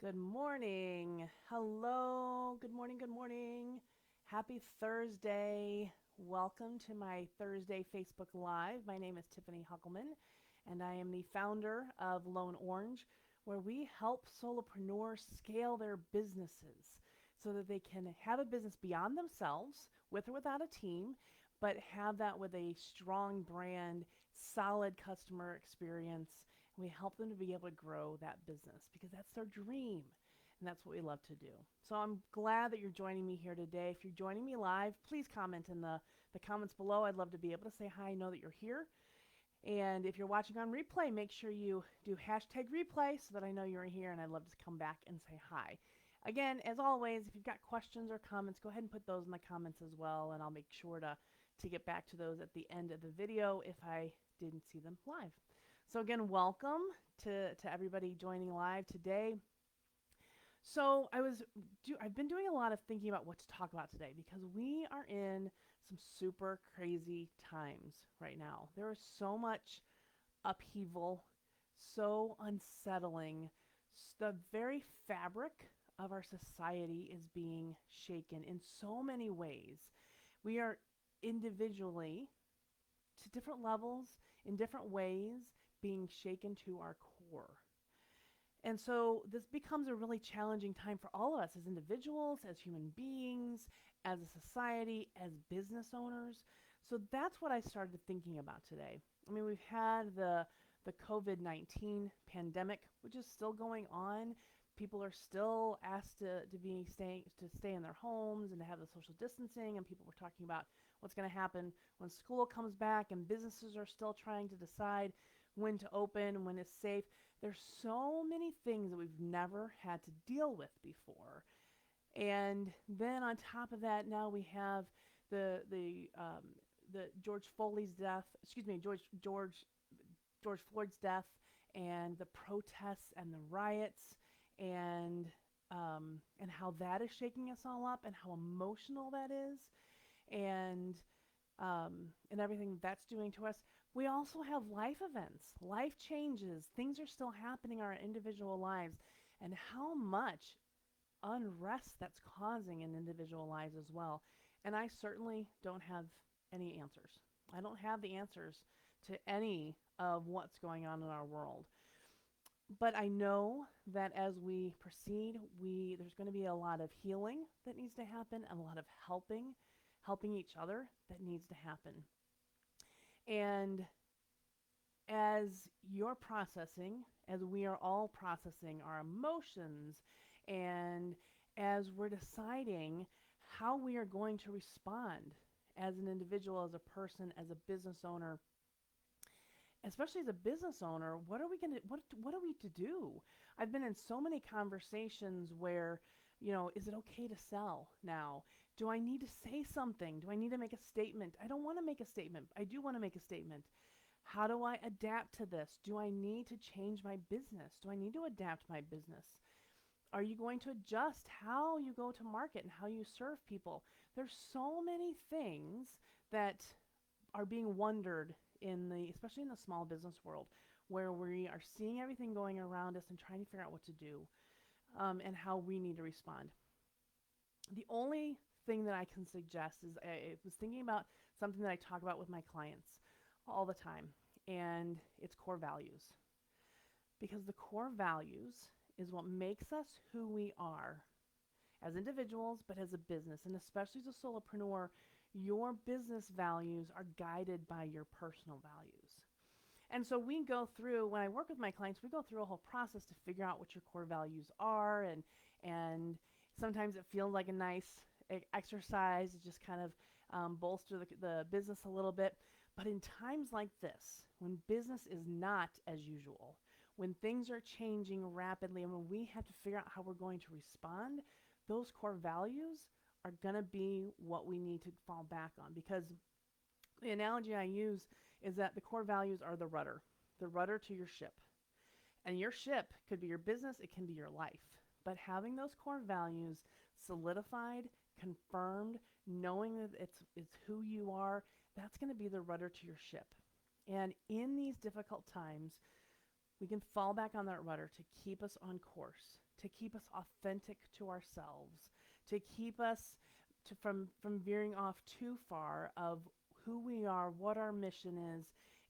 Good morning. Hello. Good morning. Good morning. Happy Thursday. Welcome to my Thursday Facebook Live. My name is Tiffany Huckelman, and I am the founder of Lone Orange, where we help solopreneurs scale their businesses so that they can have a business beyond themselves, with or without a team, but have that with a strong brand, solid customer experience, and we help them to be able to grow that business because that's their dream. And that's what we love to do. So I'm glad that you're joining me here today. If you're joining me live, please comment in the comments below. I'd love to be able to say hi, know that you're here. And if you're watching on replay, make sure you do hashtag replay so that I know you're here and I'd love to come back and say hi. Again, as always, if you've got questions or comments, go ahead and put those in the comments as well, and I'll make sure to get back to those at the end of the video if I didn't see them live. So again, welcome to everybody joining live today. So I've been doing a lot of thinking about what to talk about today because we are in some super crazy times right now. There is so much upheaval, so unsettling. The very fabric of our society is being shaken in so many ways. We are individually, to different levels, in different ways, being shaken to our core. And so this becomes a really challenging time for all of us as individuals, as human beings, as a society, as business owners. So that's what I started thinking about today. I mean, we've had the COVID-19 pandemic, which is still going on. People are still asked to stay in their homes and to have the social distancing, and people were talking about what's going to happen when school comes back, and businesses are still trying to decide when to open, when it's safe. There's so many things that we've never had to deal with before. And then on top of that, now we have the George Foley's death, excuse me, George Floyd's death, and the protests and the riots, and and how that is shaking us all up, and how emotional that is, and and everything that's doing to us. We also have life events, life changes, things are still happening in our individual lives, and how much unrest that's causing in individual lives as well. And I certainly don't have any answers. I don't have the answers to any of what's going on in our world. But I know that as we proceed, there's going to be a lot of healing that needs to happen, and a lot of helping each other that needs to happen. And as you're processing, as we are all processing our emotions, and as we're deciding how we are going to respond as an individual, as a person, as a business owner, especially as a business owner, what are we to do? I've been in so many conversations where, is it okay to sell now? Do I need to say something? Do I need to make a statement? I don't want to make a statement. I do want to make a statement. How do I adapt to this? Do I need to change my business? Do I need to adapt my business? Are you going to adjust how you go to market and how you serve people? There's so many things that are being wondered especially in the small business world, where we are seeing everything going around us and trying to figure out what to do, and how we need to respond. The only thing that I can suggest is I was thinking about something that I talk about with my clients all the time, and it's core values. Because the core values is what makes us who we are as individuals, but as a business, and especially as a solopreneur, your business values are guided by your personal values. And so we go through, when I work with my clients, we go through a whole process to figure out what your core values are, and sometimes it feels like a nice exercise to just kind of bolster the business a little bit. But in times like this, when business is not as usual, when things are changing rapidly, and when we have to figure out how we're going to respond, those core values are going to be what we need to fall back on. Because the analogy I use is that the core values are the rudder to your ship. And your ship could be your business, it can be your life. But having those core values solidified, confirmed, knowing that it's who you are, that's going to be the rudder to your ship. And in these difficult times, We can fall back on that rudder to keep us on course, to keep us authentic to ourselves, to keep us from veering off too far of who we are, what our mission is,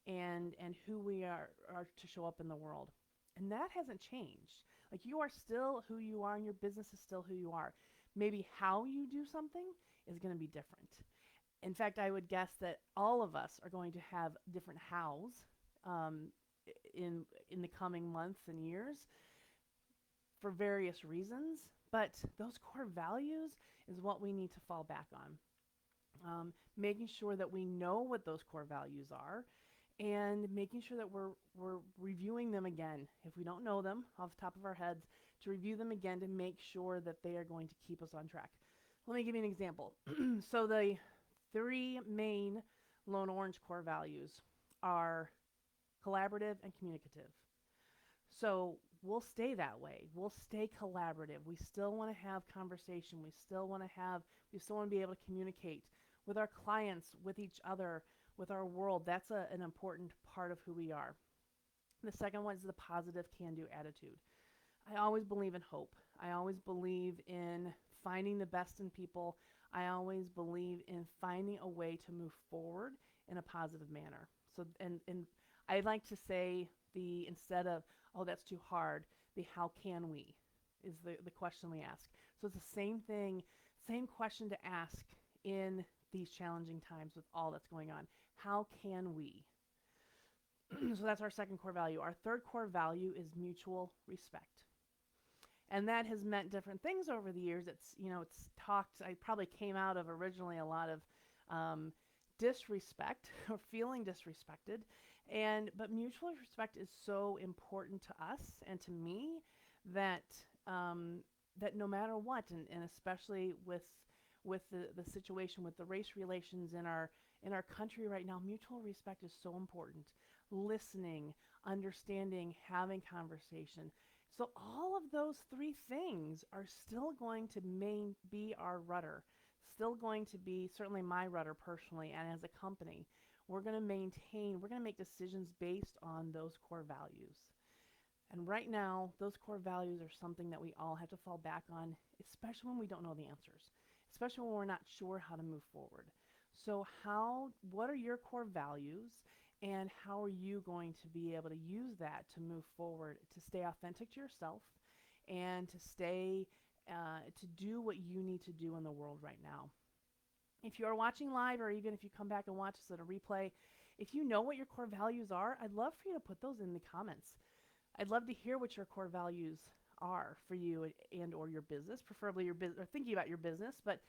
and who we are to show up in the world. And that hasn't changed. Like, you are still who you are, and your business is still who you are. Maybe how you do something is going to be different. In fact, I would guess that all of us are going to have different hows um, in the coming months and years for various reasons. But those core values is what we need to fall back on. Making sure that we know what those core values are, and making sure that we're reviewing them again. If we don't know them off the top of our heads, to review them again to make sure that they are going to keep us on track. Let me give you an example. So the three main Lone Orange core values are collaborative and communicative. So we'll stay that way. We'll stay collaborative. We still want to have conversation. We still want to be able to communicate with our clients, with each other, with our world. That's an important part of who we are. The second one is the positive can-do attitude. I always believe in hope. I always believe in finding the best in people. I always believe in finding a way to move forward in a positive manner. So, and I like to say instead of, oh, that's too hard, the how can we is the question we ask. So it's the same thing, same question to ask in these challenging times with all that's going on. How can we? So that's our second core value. Our third core value is mutual respect. And that has meant different things over the years. I probably came out of originally a lot of disrespect or feeling disrespected. But mutual respect is so important to us and to me that that no matter what, and especially with the situation with the race relations in our country right now, mutual respect is so important. Listening, understanding, having conversation. So all of those three things are still going to be our rudder, still going to be certainly my rudder personally, and as a company. We're going to make decisions based on those core values. And right now, those core values are something that we all have to fall back on, especially when we don't know the answers, especially when we're not sure how to move forward. So what are your core values, and how are you going to be able to use that to move forward, to stay authentic to yourself, and to do what you need to do in the world right now? If you are watching live, or even if you come back and watch us at a replay, if you know what your core values are, I'd love for you to put those in the comments. I'd love to hear what your core values are for you and or your business, preferably your business, or thinking about your business. But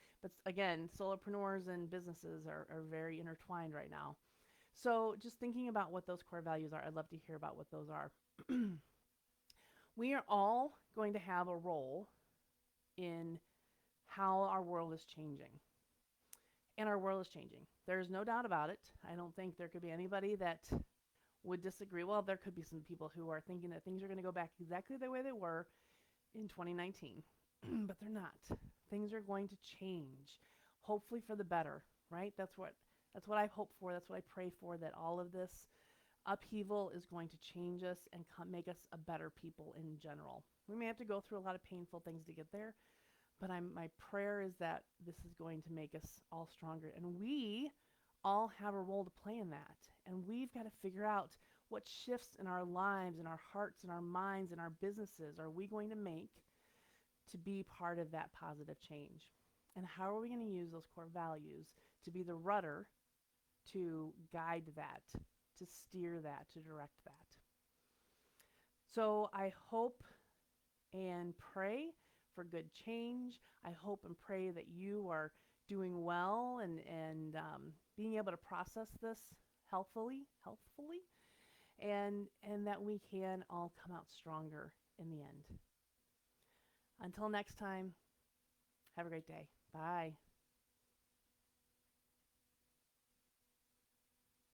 again, solopreneurs and businesses are very intertwined right now. So just thinking about what those core values are, I'd love to hear about what those are. We are all going to have a role in how our world is changing. And our world is changing. There's no doubt about it. I don't think there could be anybody that would disagree. Well, there could be some people who are thinking that things are going to go back exactly the way they were in 2019. But they're not. Things are going to change, hopefully for the better, right? That's what I hope for. That's what I pray for, that all of this upheaval is going to change us and make us a better people in general. We may have to go through a lot of painful things to get there, but my prayer is that this is going to make us all stronger. And we all have a role to play in that. And we've got to figure out what shifts in our lives, in our hearts, in our minds, in our businesses are we going to make to be part of that positive change. And how are we going to use those core values to be the rudder to guide that, to steer that, to direct that. So I hope and pray for good change. I hope and pray that you are doing well and being able to process this healthfully, and that we can all come out stronger in the end. Until next time, have a great day. Bye.